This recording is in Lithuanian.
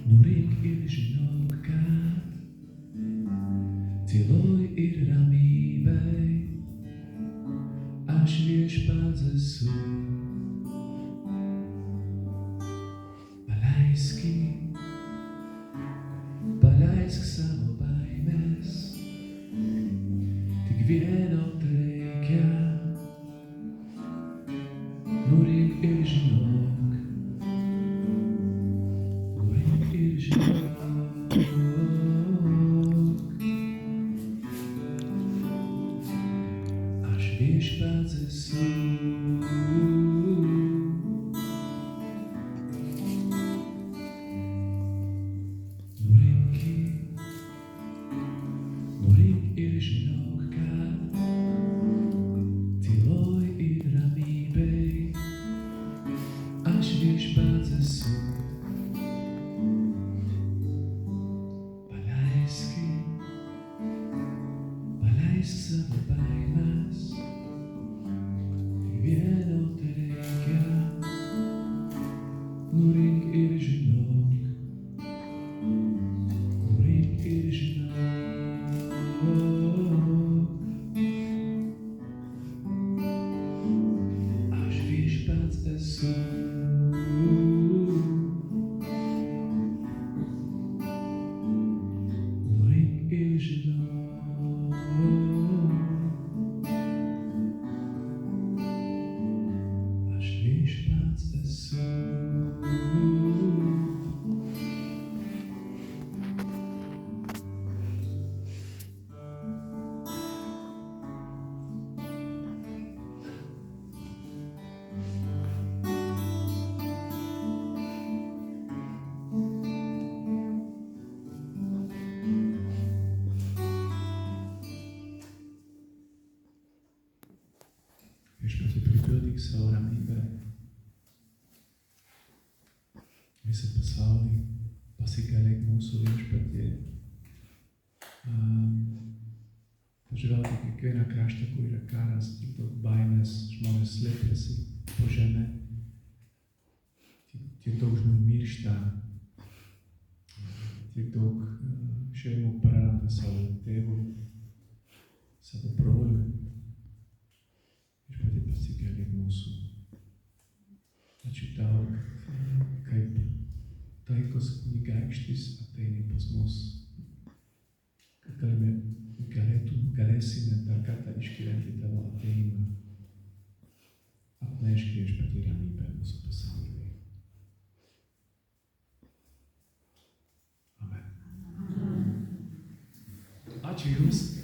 Nurink ir žinokāt, Cieloji ir ramībai, aš viešpats esu. Paleisk savu baimes, tik vieno teikia, nurink ir žinok, nurink ir žinok. Aš viešpats esu. Viešpatie, pripildīk savu ramību visā pasaulī, pasigailīgi mūsu Viešpatie. Taču vēl tik ikvienā kraštā, kur ir karas, tik daudz baimes, žmonės slēpjas po žeme, tik daudz žmonių mirštā, tik daug šeimų praranda savu tēvu, savu broliu. Viešpatie, pasigailīgi mūsu. Ačiū Tau, kaip taikos kunigaikštis ateini pas mus, kad galėsime dar kartą išgyventi Tavo atėjimą. Atnešk Viešpatie ramybę mūsų pasaulyje. Amen. Ačiū Jums.